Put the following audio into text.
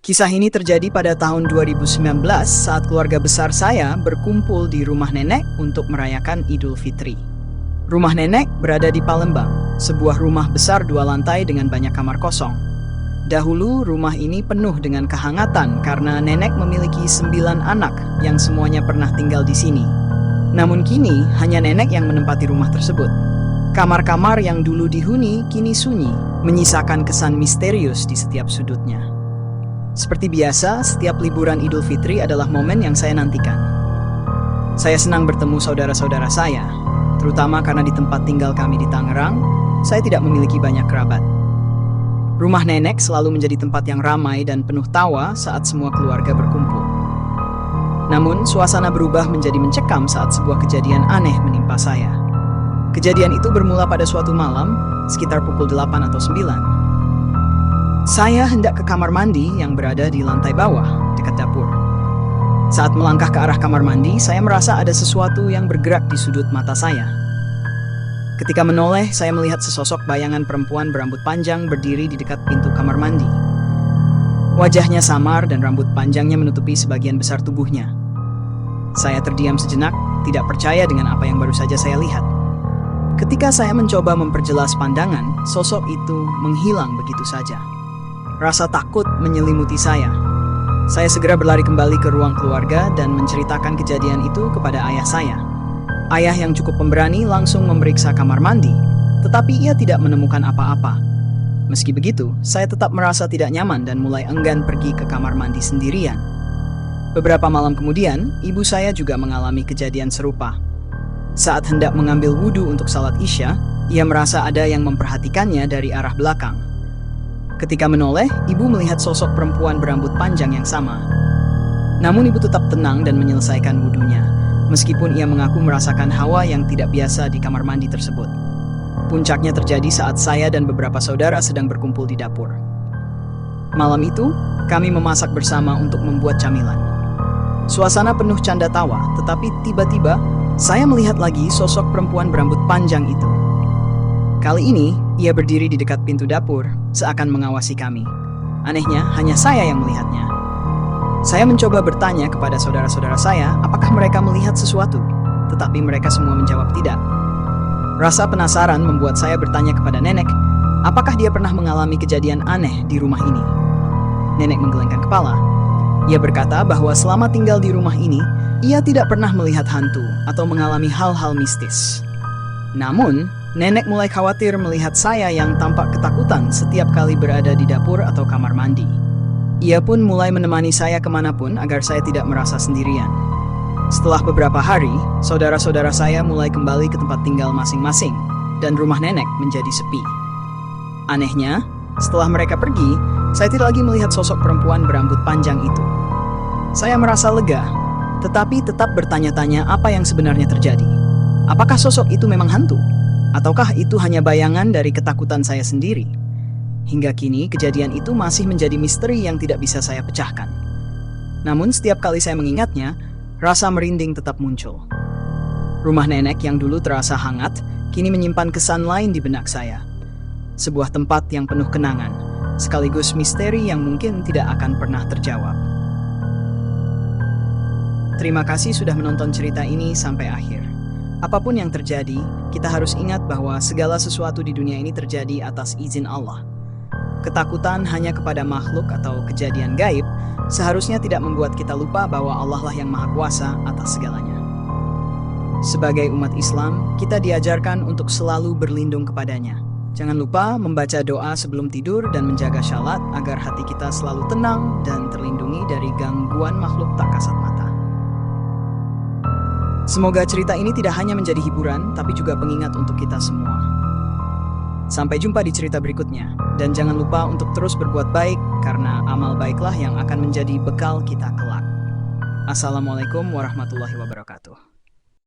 Kisah ini terjadi pada tahun 2019 saat keluarga besar saya berkumpul di rumah nenek untuk merayakan Idul Fitri. Rumah nenek berada di Palembang, sebuah rumah besar 2 lantai dengan banyak kamar kosong. Dahulu rumah ini penuh dengan kehangatan karena nenek memiliki 9 anak yang semuanya pernah tinggal di sini. Namun kini hanya nenek yang menempati rumah tersebut. Kamar-kamar yang dulu dihuni kini sunyi, menyisakan kesan misterius di setiap sudutnya. Seperti biasa, setiap liburan Idul Fitri adalah momen yang saya nantikan. Saya senang bertemu saudara-saudara saya, terutama karena di tempat tinggal kami di Tangerang, saya tidak memiliki banyak kerabat. Rumah nenek selalu menjadi tempat yang ramai dan penuh tawa saat semua keluarga berkumpul. Namun, suasana berubah menjadi mencekam saat sebuah kejadian aneh menimpa saya. Kejadian itu bermula pada suatu malam, sekitar pukul 8 atau 9. Saya hendak ke kamar mandi yang berada di lantai bawah, dekat dapur. Saat melangkah ke arah kamar mandi, saya merasa ada sesuatu yang bergerak di sudut mata saya. Ketika menoleh, saya melihat sesosok bayangan perempuan berambut panjang berdiri di dekat pintu kamar mandi. Wajahnya samar dan rambut panjangnya menutupi sebagian besar tubuhnya. Saya terdiam sejenak, tidak percaya dengan apa yang baru saja saya lihat. Ketika saya mencoba memperjelas pandangan, sosok itu menghilang begitu saja. Rasa takut menyelimuti saya. Saya segera berlari kembali ke ruang keluarga dan menceritakan kejadian itu kepada ayah saya. Ayah yang cukup pemberani langsung memeriksa kamar mandi, tetapi ia tidak menemukan apa-apa. Meski begitu, saya tetap merasa tidak nyaman dan mulai enggan pergi ke kamar mandi sendirian. Beberapa malam kemudian, ibu saya juga mengalami kejadian serupa. Saat hendak mengambil wudhu untuk salat Isya, ia merasa ada yang memperhatikannya dari arah belakang. Ketika menoleh, ibu melihat sosok perempuan berambut panjang yang sama. Namun ibu tetap tenang dan menyelesaikan wudhunya, meskipun ia mengaku merasakan hawa yang tidak biasa di kamar mandi tersebut. Puncaknya terjadi saat saya dan beberapa saudara sedang berkumpul di dapur. Malam itu, kami memasak bersama untuk membuat camilan. Suasana penuh canda tawa, tetapi tiba-tiba saya melihat lagi sosok perempuan berambut panjang itu. Kali ini, ia berdiri di dekat pintu dapur, seakan mengawasi kami. Anehnya, hanya saya yang melihatnya. Saya mencoba bertanya kepada saudara-saudara saya, apakah mereka melihat sesuatu, tetapi mereka semua menjawab tidak. Rasa penasaran membuat saya bertanya kepada nenek, apakah dia pernah mengalami kejadian aneh di rumah ini. Nenek menggelengkan kepala. Ia berkata bahwa selama tinggal di rumah ini, ia tidak pernah melihat hantu atau mengalami hal-hal mistis. Namun, nenek mulai khawatir melihat saya yang tampak ketakutan setiap kali berada di dapur atau kamar mandi. Ia pun mulai menemani saya kemanapun agar saya tidak merasa sendirian. Setelah beberapa hari, saudara-saudara saya mulai kembali ke tempat tinggal masing-masing, dan rumah nenek menjadi sepi. Anehnya, setelah mereka pergi, saya tidak lagi melihat sosok perempuan berambut panjang itu. Saya merasa lega, tetapi tetap bertanya-tanya apa yang sebenarnya terjadi. Apakah sosok itu memang hantu? Ataukah itu hanya bayangan dari ketakutan saya sendiri? Hingga kini, kejadian itu masih menjadi misteri yang tidak bisa saya pecahkan. Namun, setiap kali saya mengingatnya, rasa merinding tetap muncul. Rumah nenek yang dulu terasa hangat, kini menyimpan kesan lain di benak saya. Sebuah tempat yang penuh kenangan, sekaligus misteri yang mungkin tidak akan pernah terjawab. Terima kasih sudah menonton cerita ini sampai akhir. Apapun yang terjadi, kita harus ingat bahwa segala sesuatu di dunia ini terjadi atas izin Allah. Ketakutan hanya kepada makhluk atau kejadian gaib seharusnya tidak membuat kita lupa bahwa Allah lah yang maha kuasa atas segalanya. Sebagai umat Islam, kita diajarkan untuk selalu berlindung kepadanya. Jangan lupa membaca doa sebelum tidur dan menjaga syalat agar hati kita selalu tenang dan terlindungi dari gangguan makhluk tak kasat mata. Semoga cerita ini tidak hanya menjadi hiburan, tapi juga pengingat untuk kita semua. Sampai jumpa di cerita berikutnya, dan jangan lupa untuk terus berbuat baik, karena amal baiklah yang akan menjadi bekal kita kelak. Assalamualaikum warahmatullahi wabarakatuh.